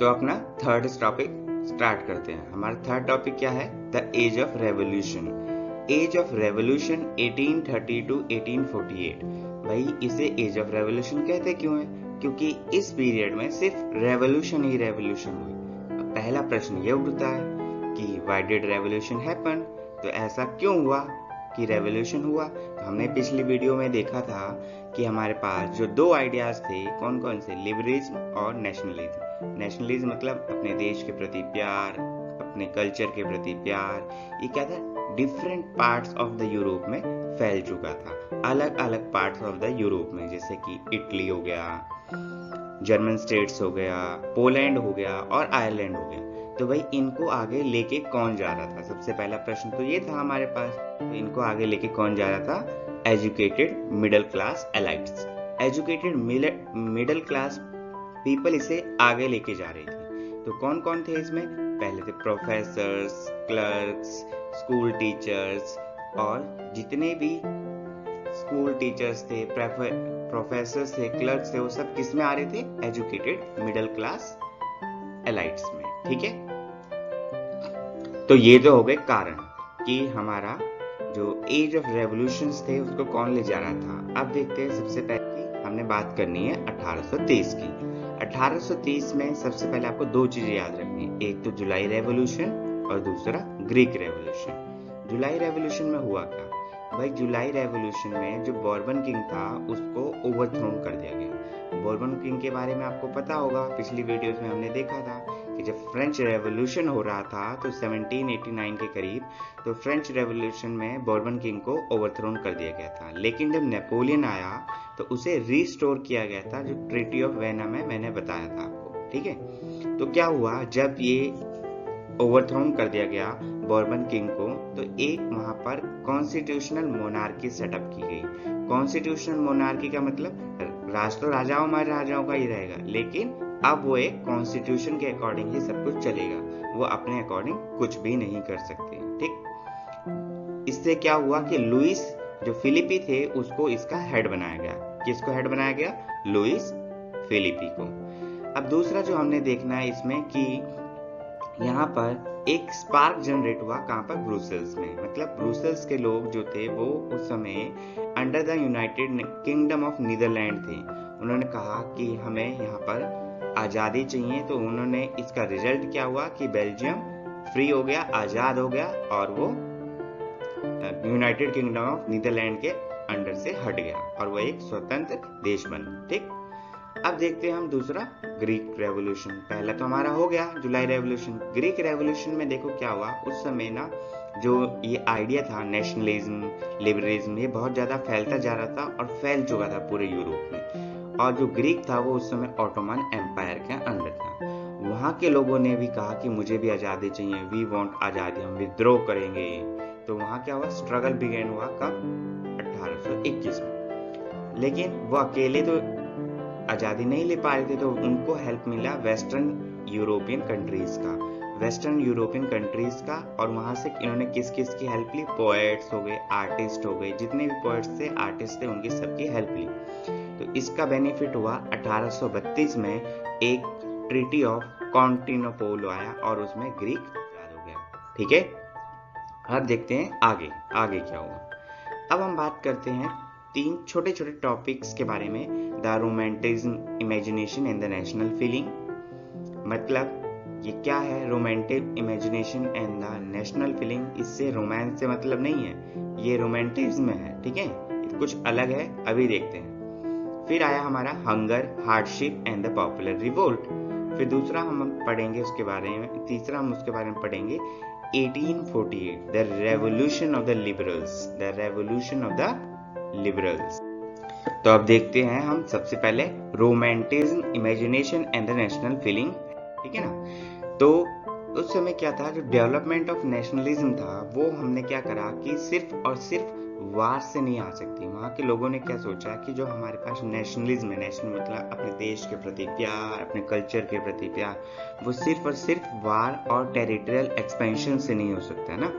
तो अपना third topic start करते हैं। हमारा थर्ड टॉपिक क्या है? The age of revolution. Age of revolution 1830 to 1848। भाई इसे एज ऑफ रेवोल्यूशन कहते क्यों है? क्योंकि इस पीरियड में सिर्फ रेवोल्यूशन ही रेवोल्यूशन हुई। अब पहला प्रश्न ये उठता है कि व्हाई डिड रेवोल्यूशन हैपन? तो ऐसा क्यों हुआ कि रेवोल्यूशन हुआ? तो हमने पिछली वीडियो में देखा था कि हमारे पास जो दो आइडियाज थे, कौन कौन से? लिबरलिज्म और नेशनलिज्म। नेशनलिज्म मतलब अपने देश के प्रति प्यार, अपने कल्चर के प्रति प्यार। ये क्या था? Different parts of the Europe में फैल चुका था, अलग अलग पार्ट्स ऑफ द यूरोप में, जैसे कि इटली हो गया, जर्मन स्टेट्स हो गया, पोलैंड हो गया और आयरलैंड हो गया। तो भाई इनको आगे लेके कौन जा रहा था? सबसे पहला प्रश्न तो ये था हमारे पास। तो इनको आगे लेके कौन जा रहा था? Educated middle class elites. Educated middle class people इसे आगे लेके जा रही थी। तो कौन कौन थे इसमें? पहले थे प्रोफेसर्स, क्लर्क्स, स्कूल टीचर्स, और जितने भी स्कूल टीचर्स थे, प्रोफेसर्स थे, क्लर्क्स थे, वो सब किस में आ रहे थे? एजुकेटेड मिडिल क्लास एलाइट्स में। ठीक है, तो ये तो हो गए कारण कि हमारा जो एज ऑफ रेवोल्यूशंस थे उसको कौन ले जा रहा था। अब देखते हैं, सबसे पहले हमने बात करनी है 1830 की। 1830 में सबसे पहले आपको दो चीजें याद रखनी है, एक तो जुलाई रेवोल्यूशन और दूसरा ग्रीक रेवोल्यूशन। जुलाई रेवोल्यूशन में हुआ क्या? भाई जुलाई रेवोल्यूशन में जो बॉर्बन किंग था उसको ओवरथ्रोन कर दिया गया। बॉर्बन किंग के बारे में आपको पता होगा, पिछली वीडियोस में हमने देखा था कि जब फ्रेंच रेवोल्यूशन हो रहा था तो 1789 के करीब, तो फ्रेंच रेवोल्यूशन में बॉर्बन किंग को ओवरथ्रोन कर दिया गया था। लेकिन जब नेपोलियन आया तो उसे रिस्टोर किया गया था, जो ट्रीटी ऑफ वेना में मैंने बताया था आपको। ठीक है, तो क्या हुआ, जब ये ओवरथ्रोन कर दिया गया बॉर्बन किंग को, तो एक वहां पर कॉन्स्टिट्यूशनल मोनार्की सेटअप की गई। कॉन्स्टिट्यूशनल मोनार्की का मतलब राज तो राजाओं महाराजाओं का ही रहेगा, लेकिन अब वो एक कॉन्स्टिट्यूशन के अकॉर्डिंग ही सब कुछ चलेगा, वो अपने अकॉर्डिंग कुछ भी नहीं कर सकते। ठीक, इससे क्या हुआ कि लुइस जो फिलिपी थे उसको इसका हेड बनाया गया। किसको हेड बनाया गया? लुइस फिलिपी को। अब दूसरा जो हमने देखना है इसमें कि यहाँ पर एक स्पार्क जनरेट हुआ। कहाँ पर? ब्रुसेल्स में। मतलब ब्रुसेल्स के लोग जो थे वो उस समय under the United Kingdom of Netherland थे। उन्होंने कहा कि हमें यहाँ पर आज़ादी चाहिए। तो उन्होंने, इसका रिजल्ट क्या हुआ कि बेल्जियम फ्री हो गया, आज़ाद हो गया, और वो यूनाइटेड किंगडम ऑफ नीदरलैंड के अंडर से हट गया और वो एक स्वतंत्र देश बना। ठीक, अब देखते हैं हम दूसरा ग्रीक रेवोल्यूशन। पहला तो हमारा हो गया जुलाई रेवोल्यूशन। ग्रीक रेवोल्यूशन में देखो क्या हुआ, उस समय ना जो ये आइडिया था नेशनलिज्म, लिबरलिज्म, ये बहुत ज्यादा फैलता जा रहा था और फैल चुका था पूरे यूरोप में। और जो ग्रीक था वो उस समय ऑटोमन एम्पायर के अंडर था। वहां के लोगों ने भी कहा कि मुझे भी आजादी चाहिए, वी वांट आजादी, हम विद्रोह करेंगे। तो वहां क्या हुआ? स्ट्रगल बिगेन हुआ कब? 1821 में। लेकिन वो अकेले तो आजादी नहीं ले पा रहे थे, तो उनको हेल्प मिला वेस्टर्न यूरोपियन कंट्रीज का, वेस्टर्न यूरोपियन कंट्रीज का। और वहां से इन्होंने किस किस की हेल्प ली? पोएट्स हो गए, आर्टिस्ट हो गए, जितने भी पोएट्स थे, आर्टिस्ट थे, उनकी सबकी हेल्प ली। तो इसका बेनिफिट हुआ 1832 में एक ट्रीटी ऑफ कॉन्स्टेंटिनोपल आया और उसमें ग्रीक आजाद हो गया। ठीक है, अब देखते हैं आगे आगे क्या हुआ। अब हम बात करते हैं तीन छोटे छोटे टॉपिक्स के बारे में। The romanticism, imagination and the national feeling. मतलब ये क्या है? Romantic imagination and the national feeling. इससे रोमांस से मतलब नहीं है, ये रोमांटिज्म है। ठीक है, कुछ अलग है, अभी देखते हैं। फिर आया हमारा hunger, hardship and the popular revolt. फिर दूसरा हम पढ़ेंगे उसके बारे में, तीसरा हम उसके बारे में पढ़ेंगे 1848, the revolution of the liberals, the revolution of the liberals. तो अब देखते हैं हम सबसे पहले romanticism, imagination and the national feeling. ठीक है ना? तो उस समय क्या था, जो डेवलपमेंट ऑफ नेशनलिज्म था वो हमने क्या करा कि सिर्फ और सिर्फ वार से नहीं आ सकती। वहां के लोगों ने क्या सोचा कि जो हमारे पास नेशनलिज्म है, नेशनल मतलब अपने देश के प्रति प्यार, अपने कल्चर के प्रति प्यार, वो सिर्फ और सिर्फ वार और टेरिटोरियल एक्सपेंशन से नहीं हो सकता है ना,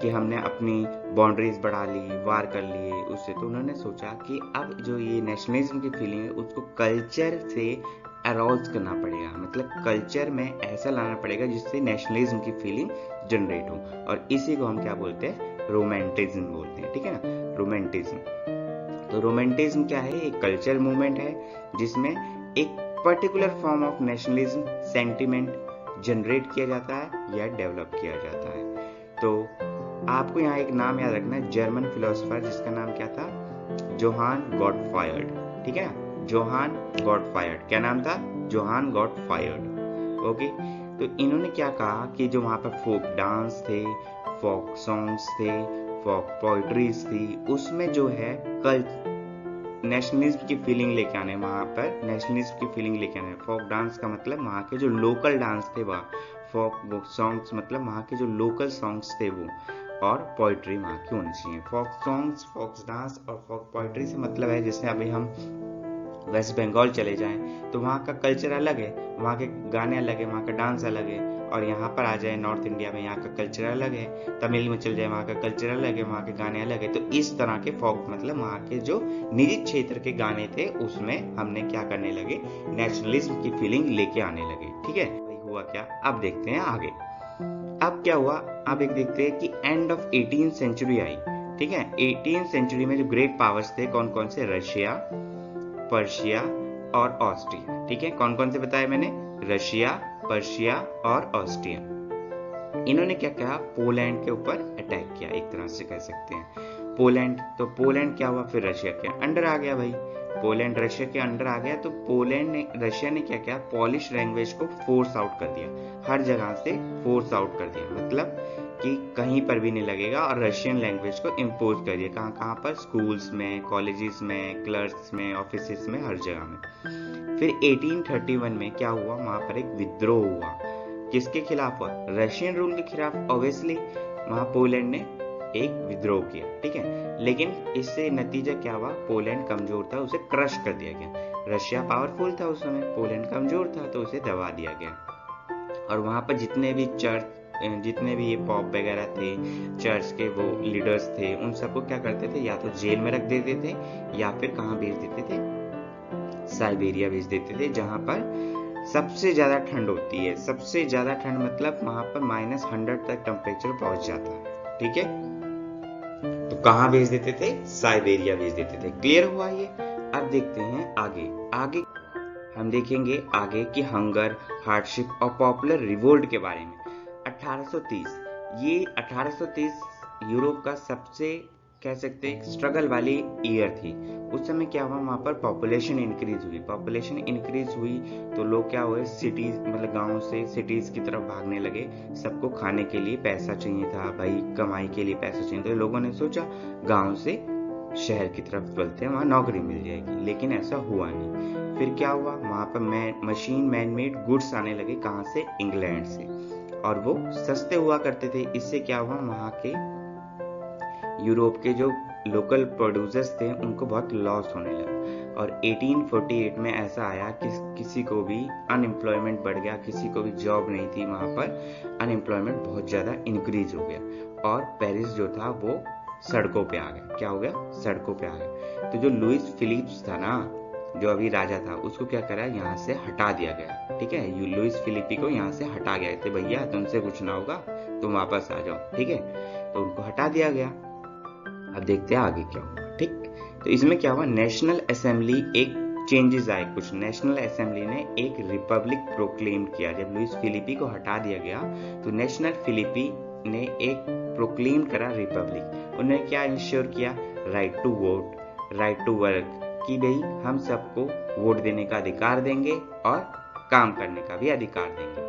कि हमने अपनी बाउंड्रीज बढ़ा ली, वार कर लिए उससे। तो उन्होंने सोचा कि अब जो ये नेशनलिज्म की फीलिंग है उसको कल्चर से अराउज करना पड़ेगा, मतलब कल्चर में ऐसा लाना पड़ेगा जिससे नेशनलिज्म की फीलिंग जनरेट हो, और इसी को हम क्या बोलते हैं, रोमांटिज्म बोलते हैं, ठीक है ना, रोमांटिज्म। तो रोमांटिज्म क्या है, एक कल्चर मूवमेंट है जिसमें एक particular form of nationalism sentiment generate किया जाता है या डेवलप किया जाता है। तो आपको यहाँ एक नाम याद रखना है, जर्मन फिलोसोफर जिसका नाम क्या था, जोहान गॉटफ्रायड, ठीक है ना, जोहान गॉटफ्रायड, क्या नाम था, जोहान गॉटफ्रायड, ओके। तो इन्होंने क्या कहा कि जो वहां पर फोक डांस थे, फोक सॉन्ग्स थे, फोक पोइट्रीज थी, उसमें जो है नेशनलिज्म की फीलिंग लेके आने, वहां पर नेशनलिज्म की फीलिंग लेके आने। फोक डांस का मतलब वहां के जो लोकल डांस थे वह, फोक सॉन्ग्स मतलब वहां के जो लोकल सॉन्ग्स थे वो, और पोइट्री वहां की होनी चाहिए। फोक सॉन्ग्स, फोक डांस और फोक पोइट्री से मतलब है, जैसे अभी हम वेस्ट बंगाल चले जाएं तो वहाँ का कल्चर अलग है, वहाँ के गाने अलग है, वहाँ का डांस अलग है, और यहाँ पर आ जाए नॉर्थ इंडिया में, यहाँ का कल्चर अलग है, तमिल में चल जाए वहाँ का कल्चर अलग है, वहाँ के गाने अलग है। तो इस तरह के फोक मतलब वहाँ के जो निजी क्षेत्र के गाने थे उसमें हमने क्या करने लगे, नेशनलिज्म की फीलिंग लेके आने लगे, ठीक है। हुआ क्या, अब देखते हैं आगे। अब क्या हुआ, अब एक देखते हैं कि एंड ऑफ 18th सेंचुरी आई, ठीक है। 18th सेंचुरी में जो ग्रेट पावर्स थे कौन कौन से, रशिया, पर्शिया और ऑस्ट्रिया, ठीक है। कौन कौन से बताए मैंने, रशिया, पर्शिया और ऑस्ट्रिया। इन्होंने क्या किया, पोलैंड के ऊपर अटैक किया, एक तरह से कह सकते हैं पोलैंड। तो पोलैंड क्या हुआ, फिर रशिया के अंडर आ गया भाई, पोलैंड रशिया के अंडर आ गया। तो पोलैंड ने, रशिया ने क्या किया, पॉलिश लैंग्वेज को फोर्स आउट कर दिया, हर जगह से फोर्स आउट कर दिया, मतलब कि कहीं पर भी नहीं लगेगा, और रशियन लैंग्वेज को इम्पोज कर दिया, कहाँ कहाँ पर, स्कूल्स में, कॉलेजेस में, क्लर्क्स में, ऑफिसेस में, हर जगह में। फिर 1831 में क्या हुआ, वहां पर एक विद्रोह हुआ, किसके खिलाफ हुआ, रशियन रूल के खिलाफ, ऑब्वियसली वहां पोलैंड ने एक विद्रोह किया, ठीक है। लेकिन इससे नतीजा क्या हुआ, पोलैंड कमजोर था, उसे क्रश कर दिया गया। रशिया पावरफुल था उस समय, पोलैंड कमजोर था, तो उसे दबा दिया गया। और वहां पर जितने भी ये पॉप वगैरह थे, चर्च के वो लीडर्स थे, उन सबको क्या करते थे, या तो जेल में रख देते थे, या फिर कहाँ भेज देते थे, साइबेरिया भेज देते थे, जहां पर सबसे ज्यादा ठंड होती है। सबसे ज्यादा ठंड मतलब वहां पर -100 तक टेम्परेचर पहुंच जाता है, ठीक है। तो कहाँ भेज देते थे, साइबेरिया भेज देते थे। क्लियर हुआ ये। अब देखते हैं आगे। आगे हम देखेंगे आगे कि हंगर, हार्डशिप और पॉपुलर रिवोल्ट के बारे में। 1830, ये 1830 यूरोप का सबसे कह सकते हैं स्ट्रगल वाली ईयर थी। उस समय क्या हुआ, वहां पर पॉपुलेशन इंक्रीज हुई। पॉपुलेशन इंक्रीज हुई तो लोग क्या हुए, सिटीज मतलब गांव से सिटीज की तरफ भागने लगे। सबको खाने के लिए पैसा चाहिए था भाई, कमाई के लिए पैसा चाहिए, तो लोगों ने सोचा गांव से शहर की तरफ चलते हैं, वहां नौकरी मिल जाएगी। लेकिन ऐसा हुआ नहीं। फिर क्या हुआ, वहां पर मशीन मैन मेड गुड्स आने लगे, कहां से, इंग्लैंड से, और वो सस्ते हुआ करते थे। इससे क्या हुआ, वहां के यूरोप के जो लोकल प्रोड्यूसर्स थे उनको बहुत लॉस होने लगा। और 1848 में ऐसा आया कि किसी को भी अनएम्प्लॉयमेंट बढ़ गया, किसी को भी जॉब नहीं थी, वहां पर अनएम्प्लॉयमेंट बहुत ज्यादा इंक्रीज हो गया, और पेरिस जो था वो सड़कों पे आ गया। क्या हो गया, सड़कों पे आ गया। तो जो लुइस फिलिप्स था ना, जो अभी राजा था, उसको क्या करा, यहाँ से हटा दिया गया, ठीक है। लुइस फिलिपी को यहाँ से हटा गया थे, भैया तुमसे कुछ ना होगा, तुम वापस आ जाओ, ठीक है। तो उनको हटा दिया गया। अब देखते हैं आगे क्या हुआ, ठीक। तो इसमें क्या हुआ, नेशनल असेंबली एक चेंजेस आए कुछ। नेशनल असेंबली ने एक रिपब्लिक प्रोक्लेम किया। जब लुइस फिलिपी को हटा दिया गया तो नेशनल फिलिपी ने एक प्रोक्लेम करा रिपब्लिक। उन्होंने क्या इंश्योर किया, right to vote, right to work, कि भाई हम सबको वोट देने का अधिकार देंगे और काम करने का भी अधिकार देंगे।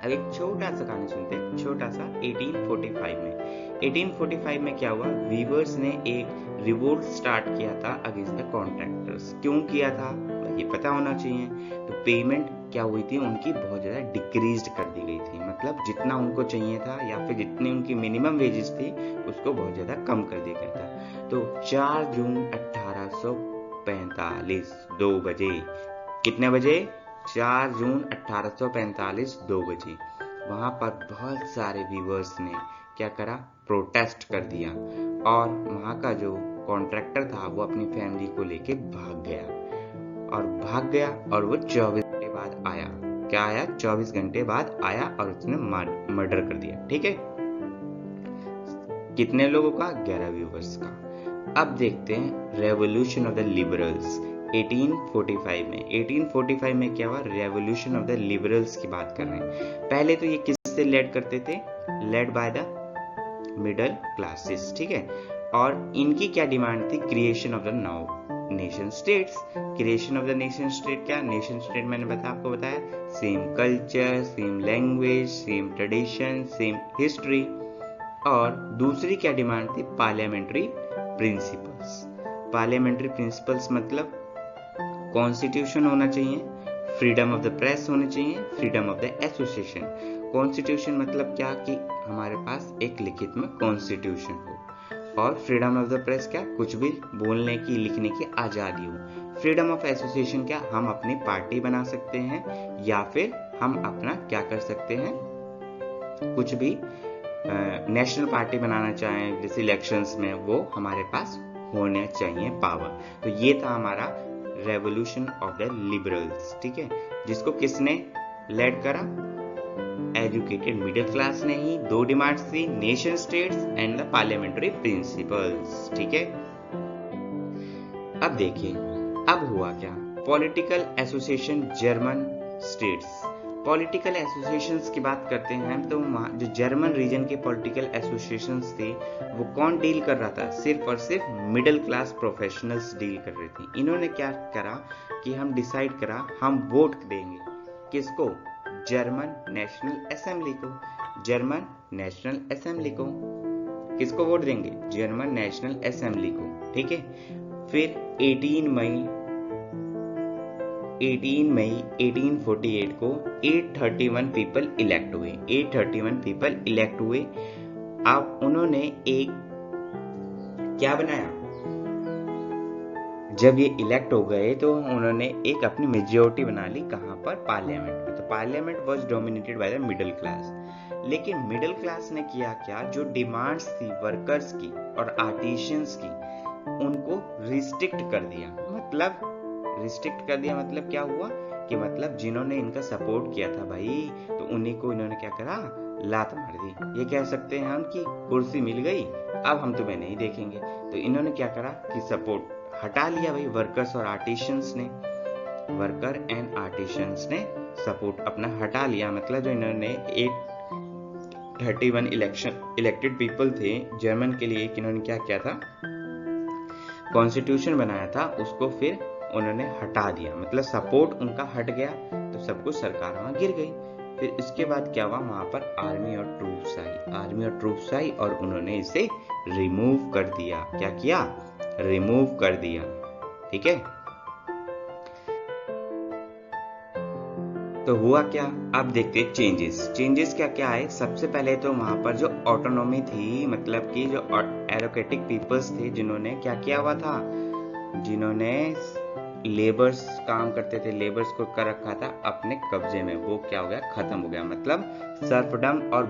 अब एक छोटा सा कहानी सुनते हैं, छोटा सा। 1845 में क्या हुआ, वीवर्स ने एक रिवोल्ट स्टार्ट किया था अगेंस्ट द कॉन्ट्रैक्टर्स। क्यों किया था ये पता होना चाहिए। तो पेमेंट क्या हुई थी उनकी, बहुत ज्यादा डिक्रीज कर दी गई थी, मतलब जितना उनको चाहिए था या फिर जितनी उनकी मिनिमम वेजेस थी उसको बहुत ज्यादा कम कर दिया गया था। तो 4 जून 1845 2 बजे, कितने बजे, 4 जून 1845 2 बजे, वहां पर बहुत सारे वीवर्स ने क्या करा, प्रोटेस्ट कर दिया, और वहां का जो कॉन्ट्रैक्टर था वो अपनी फैमिली को लेके भाग गया। और भाग गया और वो 24 घंटे बाद आया। क्या आया? 24 घंटे बाद आया और उसने मर्डर कर दिया। ठीक है, कितने लोगों का? 11 व्यूवर्स का। अब देखते हैं रेवोल्यूशन ऑफ द लिबरल्स 1845 में। 1845 में क्या हुआ? रेवोल्यूशन ऑफ द लिबरल्स की बात कर रहे हैं। पहले तो ये किससे लेड करते थे? Led by the middle classes. ठीक है, और इनकी क्या डिमांड थी? Creation of the now nation states. Creation of the nation state क्या? नेशन स्टेट मैंने आपको बताया, same culture, same language, same tradition, same history. और दूसरी क्या डिमांड थी? Parliamentary principles. पार्लियामेंट्री प्रिंसिपल्स मतलब कॉन्स्टिट्यूशन होना चाहिए, फ्रीडम ऑफ द प्रेस होनी चाहिए, freedom of the association. Constitution मतलब क्या? कि हमारे पास एक लिखित में कॉन्स्टिट्यूशन हो, और फ्रीडम ऑफ द प्रेस क्या? कुछ भी बोलने की, लिखने की आजादी हो। फ्रीडम ऑफ एसोसिएशन क्या? हम अपनी पार्टी बना सकते हैं, या फिर हम अपना क्या कर सकते हैं, कुछ भी नेशनल पार्टी बनाना चाहें जैसे इलेक्शंस में, वो हमारे पास होने चाहिए पावर। तो ये था हमारा रेवोल्यूशन ऑफ द लिबरल्स। ठीक है, जिसको किसने लेड करा? एजुकेटेड मिडिल क्लास ने ही। दो डिमांड्स थी, nation states and the parliamentary principles. ठीक है, अब देखिए अब हुआ क्या? Political association German states. Political associations की बात करते हैं तो जो जर्मन रीजन के पॉलिटिकल एसोसिएशंस थे वो कौन डील कर रहा था? सिर्फ और सिर्फ मिडिल क्लास प्रोफेशनल्स डील कर रहे थे। इन्होंने क्या करा कि हम डिसाइड करा हम वोट देंगे किसको? जर्मन नेशनल असेंबली को। जर्मन नेशनल असेंबली को किसको वोट देंगे? जर्मन नेशनल असेंबली को। ठीक है, फिर 18 मई 1848 को 831 पीपल इलेक्ट हुए। 831 पीपल इलेक्ट हुए। अब उन्होंने एक क्या बनाया? जब ये इलेक्ट हो गए तो उन्होंने एक अपनी मेजॉरिटी बना ली। कहां पर? पार्लियामेंट में। तो parliament was dominated by the middle class. लेकिन मिडिल क्लास ने किया क्या? जो डिमांड्स थी वर्कर्स की और आर्टिशियंस की, उनको रिस्ट्रिक्ट कर दिया। मतलब रिस्ट्रिक्ट कर दिया मतलब क्या हुआ कि मतलब जिन्होंने इनका सपोर्ट किया था भाई, तो उन्हीं को इन्होंने क्या करा? लात मार दी। ये कह सकते हैं हम कि कुर्सी मिल गई, अब हम तुम्हें नहीं देखेंगे। तो इन्होंने क्या करा कि सपोर्ट हटा लिया भाई वर्कर्स और आर्टिशियंस ने। वर्कर एंड आर्टिशियंस ने सपोर्ट अपना हटा लिया। मतलब जो इन्होंने 831 इलेक्टेड पीपल थे जर्मन के लिए, इन्होंने क्या किया था? कॉन्स्टिट्यूशन बनाया था, उसको फिर उन्होंने हटा दिया। मतलब सपोर्ट उनका हट गया, तो सब कुछ सरकार वहां गिर गई। फिर इसके बाद क्या हुआ? वहां पर आर्मी और ट्रूप्स आई और उन्होंने इसे रिमूव कर दिया। क्या किया? रिमूव कर दिया। ठीक है, तो हुआ क्या? अब देखते हैं चेंजेस क्या क्या आए। सबसे पहले तो वहां पर जो ऑटोनॉमी थी, मतलब कि जो एरोकेटिक पीपल्स थे जिन्होंने क्या किया हुआ था, जिन्होंने लेबर्स काम करते थे, लेबर्स को कर रखा था अपने कब्जे में, वो क्या हो गया? खत्म हो गया। मतलब सर्फडम और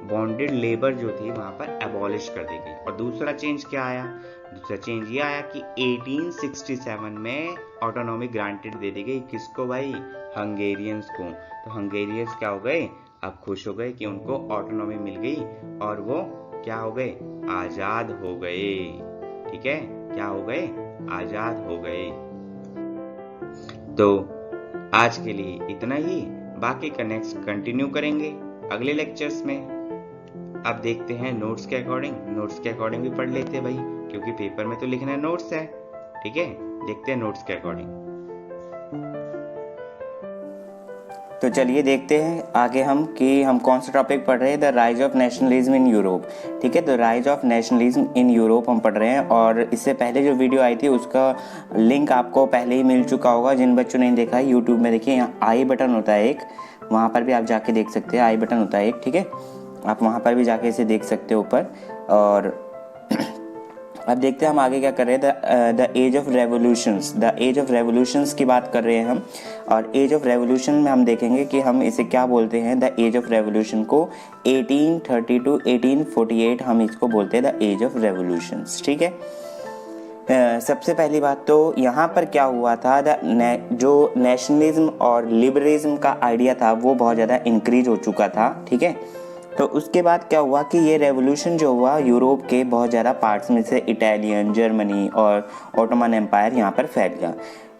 बॉन्डेड लेबर जो थी वहां पर एबॉलिश कर दी गई। और दूसरा चेंज क्या आया? दूसरा चेंज ये आया कि 1867 में ऑटोनॉमी ग्रांटेड दे दी गई। किसको भाई? हंगेरियंस को। तो हंगेरियंस क्या हो गए? अब खुश हो गए कि उनको ऑटोनॉमी मिल गई और वो क्या हो गए? आजाद हो गए। ठीक है, क्या हो गए? आजाद हो गए। तो आज के लिए इतना ही, बाकी का नेक्स्ट कंटिन्यू करेंगे अगले लेक्चर्स में। अब देखते हैं नोट्स के अकॉर्डिंग भी पढ़ लेते हैं भाई, क्योंकि पेपर में तो लिखना नोट्स है। ठीक है, देखते हैं नोट्स के अकॉर्डिंग। तो चलिए देखते हैं आगे हम कि हम कौन सा टॉपिक पढ़ रहे हैं, the rise of nationalism in Europe. ठीक है, तो rise of nationalism in Europe हम पढ़ रहे हैं, और इससे पहले जो वीडियो आई थी उसका लिंक आपको पहले ही मिल चुका होगा। जिन बच्चों ने देखा है यूट्यूब में, देखिए यहाँ आई बटन होता है एक, वहाँ पर भी आप जाके देख सकते हैं। आई बटन होता है एक, ठीक है, आप वहाँ पर भी जाके इसे देख सकते हो ऊपर। और अब देखते हैं हम आगे क्या कर रहे हैं। द एज ऑफ रेवोल्यूशंस की बात कर रहे हैं हम, और एज ऑफ रेवोल्यूशन में हम देखेंगे कि हम इसे क्या बोलते हैं। द एज ऑफ रेवोल्यूशन को 1830 to 1848 हम इसको बोलते हैं द एज ऑफ रेवोल्यूशंस। ठीक है, सबसे पहली बात तो यहाँ पर क्या हुआ था, जो नेशनलिज्म और लिबरलिज्म का आइडिया था वो बहुत ज़्यादा इंक्रीज हो चुका था, ठीक है। तो उसके बाद क्या हुआ कि ये रेवोल्यूशन जो हुआ यूरोप के बहुत ज़्यादा पार्ट्स में से इटालियन, जर्मनी और ऑटोमन एम्पायर यहाँ पर फैल गया।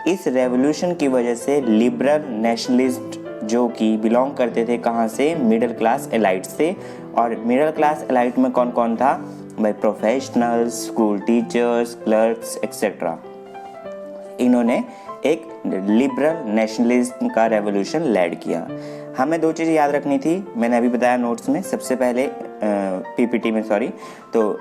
इस रेवोल्यूशन की वजह से लिबरल नेशनलिस्ट जो कि बिलोंग करते थे कहाँ से, मिडिल क्लास एलाइट से, और मिडिल क्लास एलाइट में कौन कौन था भाई, professionals, school teachers, clerks etcetera, इन्होंने एक लिबरल नेशनलिज्म का रेवोल्यूशन लीड किया। हमें दो चीज़ें याद रखनी थी, मैंने अभी बताया नोट्स में, सबसे पहले पीपीटी में सॉरी। तो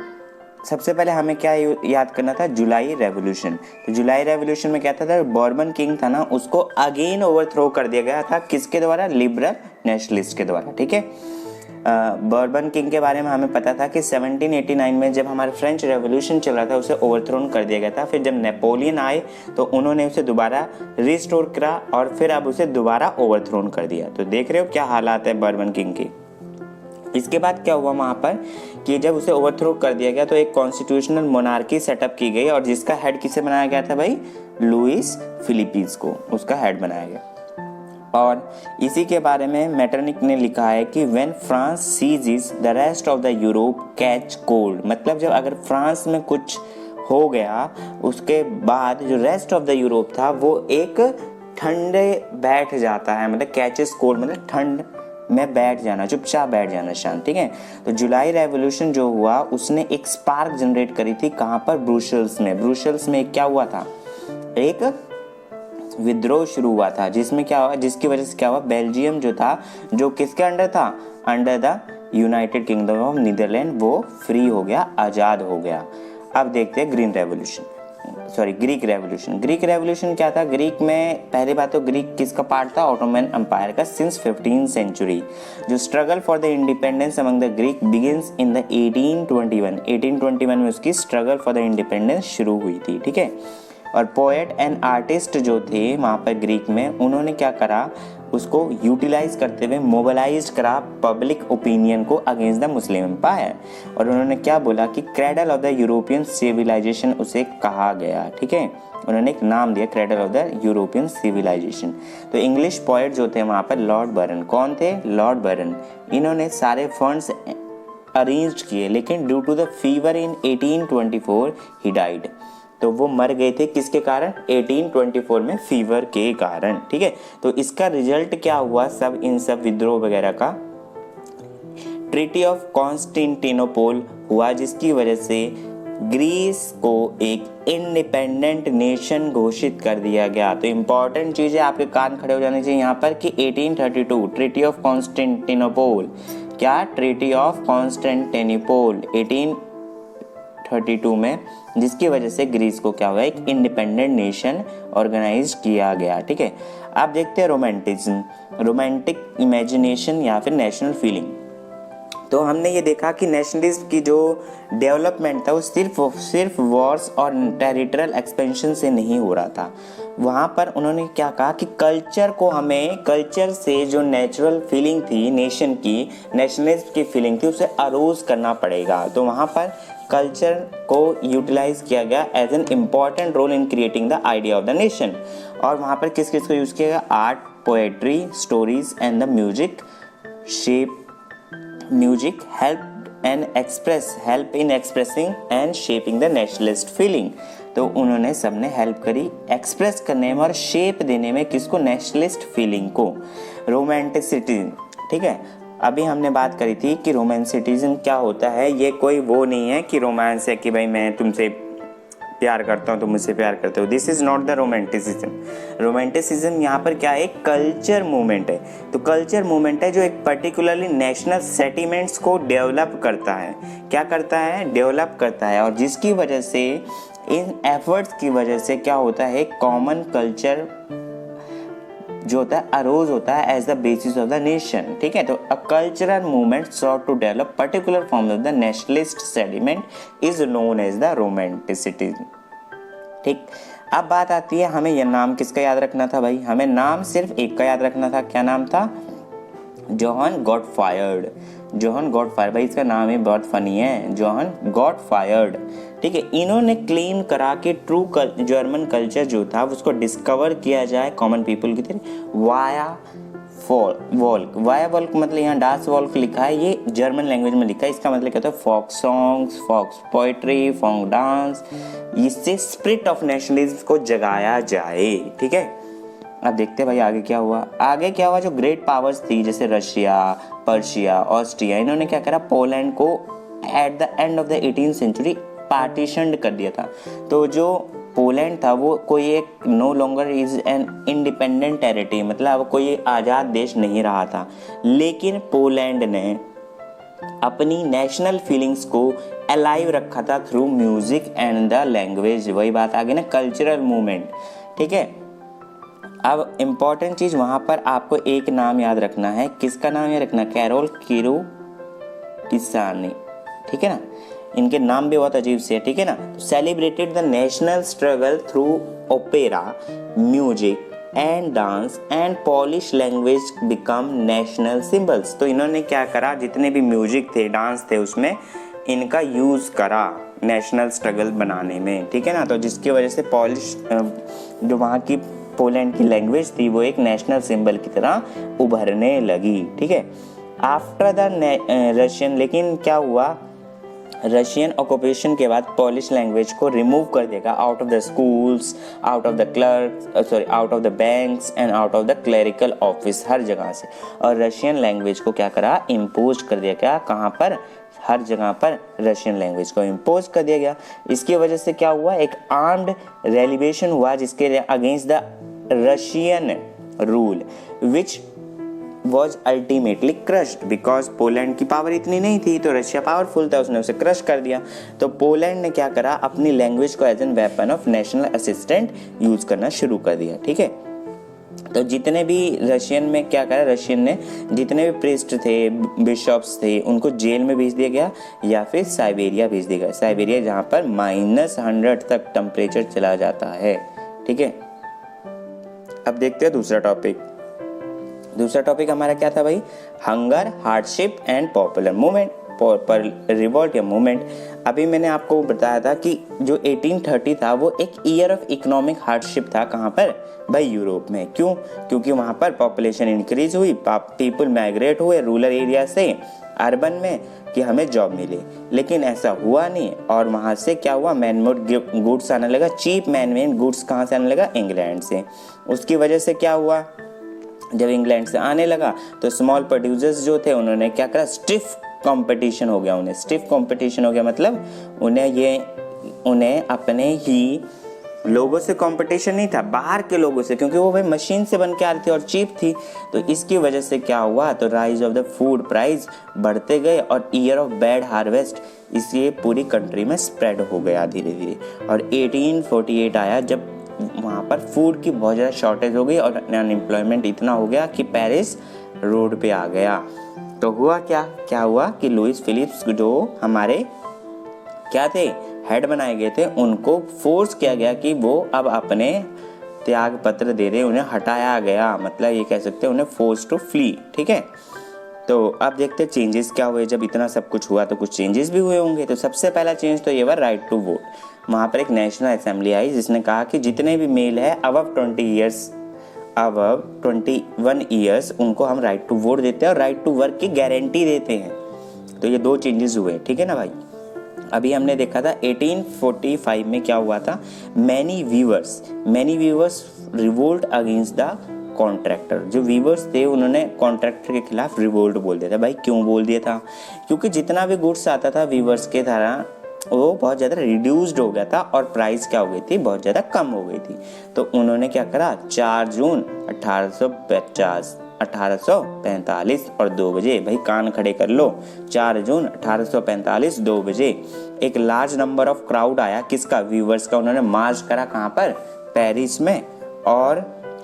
सबसे पहले हमें क्या याद करना था, जुलाई रेवोल्यूशन। तो जुलाई रेवोल्यूशन में क्या था, बॉर्बन किंग था ना, उसको अगेन ओवरथ्रो कर दिया गया था, किसके द्वारा, लिबरल नेशनलिस्ट के द्वारा, ठीक है। बॉर्बन किंग के बारे में हमें पता था कि 1789 में जब हमारा फ्रेंच रेवोल्यूशन चल रहा था उसे ओवरथ्रोन कर दिया गया था। फिर जब नेपोलियन आए तो उन्होंने उसे दोबारा रिस्टोर करा और फिर अब उसे दोबारा ओवरथ्रोन कर दिया। तो देख रहे हो क्या हालात है बॉर्बन किंग के। इसके बाद क्या हुआ वहाँ पर कि जब उसे ओवरथ्रो कर दिया गया तो एक कॉन्स्टिट्यूशनल मोनार्की सेटअप की गई और जिसका हेड किसे बनाया गया था भाई, लुइस फिलिपीज को उसका हेड बनाया गया। और इसी के बारे में मेटरनिक ने लिखा है कि व्हेन फ्रांस सीजेस the rest of the Europe catch cold, मतलब जब अगर फ्रांस में कुछ हो गया उसके बाद जो रेस्ट ऑफ द यूरोप था वो एक ठंडे बैठ जाता है, मतलब कैचेस कोल्ड मतलब ठंड में बैठ जाना, चुपचाप बैठ जाना शांत, ठीक है। तो जुलाई रेवोल्यूशन जो हुआ उसने एक स्पार्क जनरेट करी थी, कहाँ पर, ब्रुसेल्स में। ब्रुसेल्स में क्या हुआ था, एक विद्रोह शुरू हुआ था जिसमें क्या हुआ, जिसकी वजह से क्या हुआ, बेल्जियम जो था, जो किसके अंडर था, under the United Kingdom of Netherland, वो फ्री हो गया, आज़ाद हो गया। अब देखते हैं ग्रीक रेवोल्यूशन। ग्रीक रेवोल्यूशन क्या था, ग्रीक में पहली बात तो ग्रीक किसका पार्ट था, ऑटोमन एम्पायर का, सिंस 15th सेंचुरी। जो struggle for the independence among the Greek begins in the 1821 में उसकी स्ट्रगल फॉर द इंडिपेंडेंस शुरू हुई थी, ठीक है। और पोएट एंड आर्टिस्ट जो थे वहाँ पर ग्रीक में, उन्होंने क्या करा, उसको यूटिलाइज करते हुए मोबिलाइज करा पब्लिक ओपिनियन को अगेंस्ट द मुस्लिम एम्पायर। और उन्होंने क्या बोला कि cradle of the European civilisation उसे कहा गया, ठीक है। उन्होंने एक नाम दिया, cradle of the European civilisation. तो इंग्लिश पोएट जो थे वहाँ पर लॉर्ड बर्न, कौन थे, लॉर्ड बर्न, इन्होंने सारे फंड्स अरेंज किए, लेकिन due to the fever in 1824 ही डाइड। तो वो मर गए थे किसके कारण, 1824 में फीवर के कारण, ठीक है। तो इसका रिजल्ट क्या हुआ, सब इन सब विद्रोह वगैरह का, ट्रीटी ऑफ कॉन्स्टेंटिनोपल हुआ, जिसकी वजह से ग्रीस को एक इंडिपेंडेंट नेशन घोषित कर दिया गया। तो इंपॉर्टेंट चीज है, आपके कान खड़े हो जाने चाहिए यहाँ पर कि 1832 ट्रीटी ऑफ कॉन्स्टेंटिनोपल, क्या, ट्रीटी ऑफ कॉन्स्टेंटिनोपल 1832 में, जिसकी वजह से ग्रीस को क्या हुआ, एक इंडिपेंडेंट नेशन ऑर्गेनाइज किया गया, ठीक है। आप देखते हैं रोमांटिज्म, रोमांटिक इमेजिनेशन या फिर नेशनल फीलिंग। तो हमने ये देखा कि नेशनलिज्म की जो डेवलपमेंट था वो सिर्फ वॉर्स और टेरिटोरियल एक्सपेंशन से नहीं हो रहा था। वहाँ पर उन्होंने क्या कहा कि कल्चर को, हमें कल्चर से जो नेचुरल फीलिंग थी नेशन की, नेशनलिज्म की फीलिंग थी, उसे अरोज करना पड़ेगा। तो वहाँ पर कल्चर को यूटिलाइज किया गया as an important role in creating the idea of the nation. और वहाँ पर किस किस को यूज़ किया गया, art, poetry, stories and the music help in expressing and shaping the nationalist feeling. तो उन्होंने सबने हेल्प करी एक्सप्रेस करने में और शेप देने में, किसको, नेशनलिस्ट फीलिंग को। रोमांटिसिज्म, ठीक है, अभी हमने बात करी थी कि रोमांटिसिज्म क्या होता है। ये कोई वो नहीं है कि रोमांस है कि भाई मैं तुमसे प्यार करता हूँ, तुम मुझसे प्यार करते हो, this is not the romanticism. Romanticism यहाँ पर क्या है, एक कल्चर मूवमेंट है। तो कल्चर मूवमेंट है जो एक पर्टिकुलरली नेशनल सेंटिमेंट्स को डेवलप करता है, क्या करता है, डेवलप करता है, और जिसकी वजह से, इन एफर्ट्स की वजह से क्या होता है, कॉमन कल्चर जो होता है अरोज होता है as the basis of the nation, ठीक है। तो a cultural movement sought to develop particular form of the nationalist sentiment is known as the romanticism, ठीक। अब बात आती है, हमें यह नाम किसका याद रखना था भाई, हमें नाम सिर्फ एक का याद रखना था, क्या नाम था, John got fired. John got fired, भाई इसका नाम ही बहुत फनी है, जॉन गॉट फायर्ड। ठीक है, इन्होंने क्लेम करा कि ट्रू जर्मन कल्चर जो था उसको डिस्कवर किया जाए कॉमन पीपल की तरह वाया वॉल्क। वाया वॉल्क मतलब यहाँ डास वॉल्क लिखा है, ये जर्मन लैंग्वेज में लिखा है। इसका मतलब कहता है फोक सॉन्ग्स, फोक पोइट्री, फोक डांस, इससे स्पिरिट ऑफ नेशनलिज्म को जगाया जाए। ठीक है, अब देखते हैं भाई आगे क्या हुआ। आगे क्या हुआ, जो ग्रेट पावर्स थी जैसे रशिया, पर्शिया, ऑस्ट्रिया, इन्होंने क्या करा, पोलैंड को at the end of the 18th century partition कर दिया था। तो जो पोलैंड था वो कोई एक no longer is an independent territory, मतलब कोई आज़ाद देश नहीं रहा था, लेकिन पोलैंड ने अपनी नेशनल फीलिंग्स को अलाइव रखा था through music and the language. वही बात आ गई ना, कल्चरल मूवमेंट। ठीक है, अब इम्पॉर्टेंट चीज़ वहाँ पर आपको एक नाम याद रखना है। किसका नाम याद रखना, कैरोल किरोटिसानी। ठीक है ना, इनके नाम भी बहुत अजीब से है। ठीक है ना, celebrated the national struggle through opera, music and dance and polish language become national symbols. तो इन्होंने क्या करा, जितने भी म्यूजिक थे, डांस थे, उसमें इनका यूज़ करा नेशनल स्ट्रगल बनाने में। ठीक है ना, तो जिसकी वजह से पॉलिश जो वहाँ की पोलैंड की लैंग्वेज थी वो एक नेशनल सिंबल की तरह उभरने लगी। ठीक है, आफ्टर द रशियन, लेकिन क्या हुआ, रशियन ऑक्यूपेशन के बाद पॉलिश लैंग्वेज को रिमूव कर देगा out of the schools, out of the out of the banks and out of the clerical office, हर जगह से। और रशियन लैंग्वेज को क्या करा, इम्पोज कर दिया गया। कहाँ पर, हर जगह पर रशियन लैंग्वेज को इम्पोज कर दिया गया। इसकी वजह से क्या हुआ, एक आर्म्ड रेलिवेशन हुआ जिसके against the Russian rule which was ultimately crushed because Poland की पावर इतनी नहीं थी, तो रशिया पावरफुल था, उसने उसे क्रश कर दिया। तो पोलैंड ने क्या करा, अपनी लैंग्वेज को as an weapon of national assistant use करना शुरू कर दिया। ठीक है, तो जितने भी रशियन में क्या करा, रशियन ने जितने भी प्रीस्ट थे, बिशॉप्स थे, उनको जेल में भेज दिया गया या फिर साइबेरिया भेज दिया गया। साइबेरिया जहाँ पर -100 तक टेम्परेचर चला जाता है। ठीक है, अब देखते हैं दूसरा टॉपिक। दूसरा टॉपिक हमारा क्या था भाई, hunger, hardship and popular movement, पर रिवॉल्ट या मूवमेंट। अभी मैंने आपको बताया था कि जो 1830 था वो एक ईयर ऑफ इकोनॉमिक हार्डशिप था। कहाँ पर भाई, यूरोप में। क्यों, क्योंकि वहाँ पर पॉपुलेशन इंक्रीज हुई, पीपल माइग्रेट हुए रूरल एरिया से अर्बन में कि हमें जॉब मिले, लेकिन ऐसा हुआ नहीं। और वहाँ से क्या हुआ, मैनमेड गुड्स आने लगा, चीप मैनमेड गुड्स कहाँ से आने लगा, इंग्लैंड से। उसकी वजह से क्या हुआ, जब इंग्लैंड से आने लगा तो स्मॉल प्रोड्यूसर्स जो थे उन्होंने क्या करा, स्टिफ कंपटीशन हो गया उन्हें। स्टिफ कंपटीशन हो गया मतलब उन्हें अपने ही लोगों से कंपटीशन नहीं था, बाहर के लोगों से, क्योंकि वो भाई मशीन से बन के आ रही थी और चीप थी। तो इसकी वजह से क्या हुआ, तो rise of the food price बढ़ते गए और ईयर ऑफ बैड हार्वेस्ट इसलिए पूरी कंट्री में स्प्रेड हो गया धीरे धीरे। और 1848 आया जब वहाँ पर फूड की बहुत ज़्यादा शॉर्टेज हो गई और अनएम्प्लॉयमेंट इतना हो गया कि पेरिस रोड पे आ गया। तो हुआ क्या हुआ कि लुइस फिलिप्स जो हमारे क्या थे, हेड बनाए गए थे, उनको फोर्स किया गया कि वो अब अपने त्याग पत्र दे रहे, उन्हें हटाया गया, मतलब ये कह सकते हैं उन्हें फोर्स टू फ्ली। ठीक है, तो अब देखते हैं चेंजेस क्या हुए। जब इतना सब कुछ हुआ तो कुछ चेंजेस भी हुए होंगे। तो सबसे पहला चेंज तो ये हुआ राइट टू वोट। वहाँ पर एक नेशनल असेंबली आई जिसने कहा कि जितने भी मेल है अबव 21 ईयर्स उनको हम राइट टू वोट देते हैं और राइट टू वर्क की गारंटी देते हैं। तो ये दो चेंजेस हुए। ठीक है ना भाई, अभी हमने देखा था 1845 में क्या हुआ था, many weavers revolt against the contractor. जो वीवर्स थे उन्होंने कॉन्ट्रैक्टर के खिलाफ रिवोल्ट बोल दिया था। भाई क्यों बोल दिया था, क्योंकि जितना भी गुड्स आता था वीवर्स के द्वारा वो बहुत ज़्यादा रिड्यूस्ड हो गया था और प्राइस क्या हो गई थी, बहुत ज़्यादा कम हो गई थी। तो उन्होंने क्या करा, 4 जून 1845 और 2 बजे, भाई कान खड़े कर लो, 4 जून 1845 2 बजे एक लार्ज नंबर ऑफ क्राउड आया, किसका, वीवर्स का। उन्होंने मार्च करा कहाँ पर, पेरिस में, और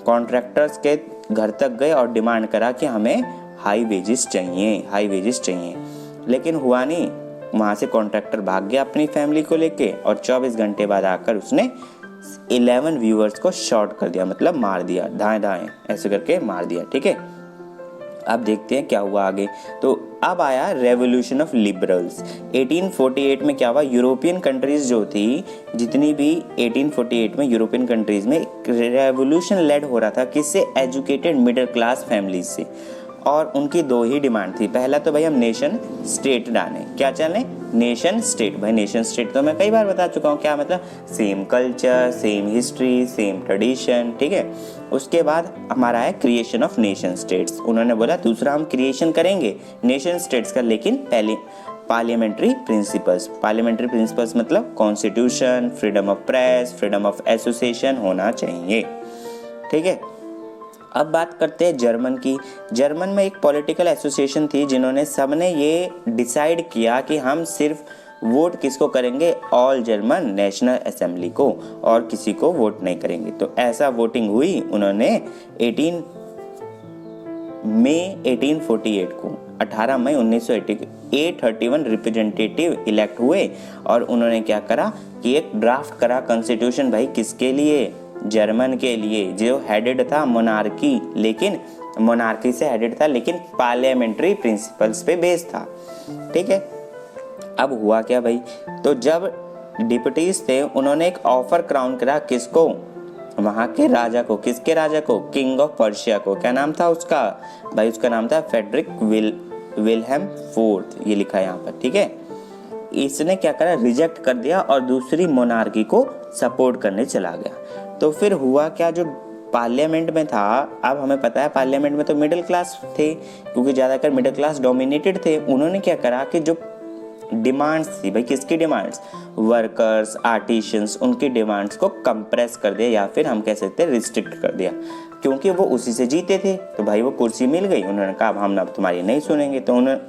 कॉन्ट्रैक्टर्स के घर तक गए और डिमांड करा कि हमें हाई वेजेस चाहिए। लेकिन हुआ नहीं, वहाँ से कॉन्ट्रैक्टर भाग गया अपनी फैमिली को लेके और 24 घंटे बाद आकर उसने 11 व्यूअर्स को शॉट कर दिया, मतलब मार दिया, दाएं ऐसे करके मार दिया। ठीक है, अब देखते हैं क्या हुआ आगे। तो अब आया रेवोल्यूशन ऑफ लिबरल्स। 1848 में क्या हुआ, यूरोपियन कंट्रीज जो थी जितनी भी 1848 में यूरोपियन कंट्रीज में रेवोल्यूशन लेड हो रहा था, किससे, एजुकेटेड मिडिल क्लास फैमिलीज से। और उनकी दो ही डिमांड थी, पहला तो भाई हम नेशन स्टेट डालें, क्या चलें, नेशन स्टेट। भाई नेशन स्टेट तो मैं कई बार बता चुका हूँ, क्या मतलब, same culture, same history, same tradition, ठीक है। उसके बाद हमारा है क्रिएशन ऑफ नेशन स्टेट्स। उन्होंने बोला दूसरा हम क्रिएशन करेंगे नेशन स्टेट्स का, लेकिन पहले पार्लियामेंट्री प्रिंसिपल्स। पार्लियामेंट्री प्रिंसिपल्स मतलब constitution, freedom of press, freedom of association होना चाहिए, ठीक है। अब बात करते हैं जर्मन की। जर्मन में एक पॉलिटिकल एसोसिएशन थी जिन्होंने सबने ये डिसाइड किया कि हम सिर्फ वोट किसको करेंगे, ऑल जर्मन नेशनल असेंबली को, और किसी को वोट नहीं करेंगे। तो ऐसा वोटिंग हुई, उन्होंने 18 मई 1848 को 18 मई 1948 31 रिप्रेजेंटेटिव इलेक्ट हुए, और उन्होंने क्या करा कि एक ड्राफ्ट करा कॉन्स्टिट्यूशन, भाई किसके लिए, जर्मन के लिए, जो हेडेड था मोनार्की, लेकिन मोनार्की से हेडेड था लेकिन पार्लियामेंट्री प्रिंसिपल्स पे बेस्ड था, ठीक है। अब हुआ क्या भाई, तो जब डिप्यूटीज थे उन्होंने एक ऑफर क्राउन करा, किसको, वहां के राजा को। किसके राजा को, किंग ऑफ पर्शिया को। क्या नाम था उसका, भाई उसका नाम था फ्रेडरिक विल्हेम फोर्थ, ये लिखा है यहाँ पर, ठीक है। इसने क्या करा, रिजेक्ट कर दिया और दूसरी मोनार्की को सपोर्ट करने चला गया। तो फिर हुआ क्या, जो पार्लियामेंट में था, अब हमें पता है पार्लियामेंट में तो मिडिल क्लास थे, क्योंकि ज़्यादातर मिडिल क्लास डोमिनेटेड थे। उन्होंने क्या करा कि जो डिमांड्स थी, भाई किसकी डिमांड्स, वर्कर्स, आर्टिशियंस, उनकी डिमांड्स को कंप्रेस कर दिया, या फिर हम कह सकते हैं रिस्ट्रिक्ट कर दिया, क्योंकि वो उसी से जीते थे। तो भाई वो कुर्सी मिल गई, उन्होंने कहा अब हम अब तुम्हारी नहीं सुनेंगे। तो उन्होंने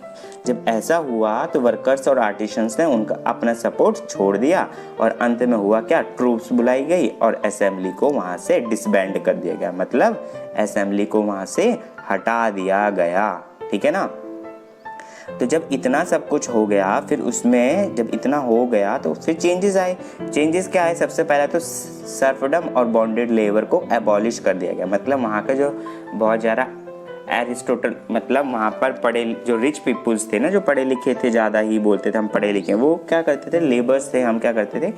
जब ऐसा हुआ तो वर्कर्स और आर्टिशियंस ने उनका अपना सपोर्ट छोड़ दिया, और अंत में हुआ क्या, ट्रूप्स बुलाई गई और असेंबली को वहां से डिसबैंड कर दिया गया, मतलब असेंबली को वहां से हटा दिया गया, ठीक है ना। तो जब इतना सब कुछ हो गया, फिर उसमें जब इतना हो गया तो फिर चेंजेस आए। चेंजेस क्या आए, सबसे पहला तो सर्फडम और बॉन्डेड लेबर को एबॉलिश कर दिया गया, मतलब वहाँ का जो बहुत ज़्यादा एरिस्टोटल, मतलब वहाँ पर पढ़े जो रिच पीपुल्स थे ना, जो पढ़े लिखे थे, ज़्यादा ही बोलते थे हम पढ़े लिखे, वो क्या करते थे, लेबर्स थे, हम क्या करते थे,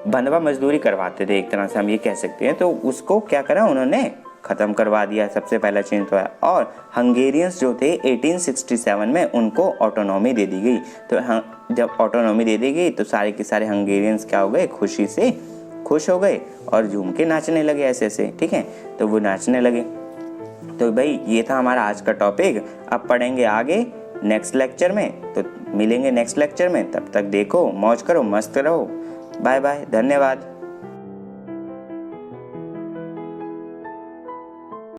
बंधवा मजदूरी करवाते थे, एक तरह से हम ये कह सकते हैं। तो उसको क्या करा, उन्होंने ख़त्म करवा दिया, सबसे पहला चेंज तो है। और हंगेरियंस जो थे 1867 में उनको ऑटोनॉमी दे दी गई। तो जब ऑटोनॉमी दे दी गई तो सारे के सारे हंगेरियंस क्या हो गए, खुशी से खुश हो गए और झूम के नाचने लगे ऐसे ऐसे, ठीक है। तो वो नाचने लगे। तो भाई ये था हमारा आज का टॉपिक। अब पढ़ेंगे आगे नेक्स्ट लेक्चर में, तो मिलेंगे नेक्स्ट लेक्चर में। तब तक देखो, मौज करो, मस्त रहो। बाय बाय, धन्यवाद।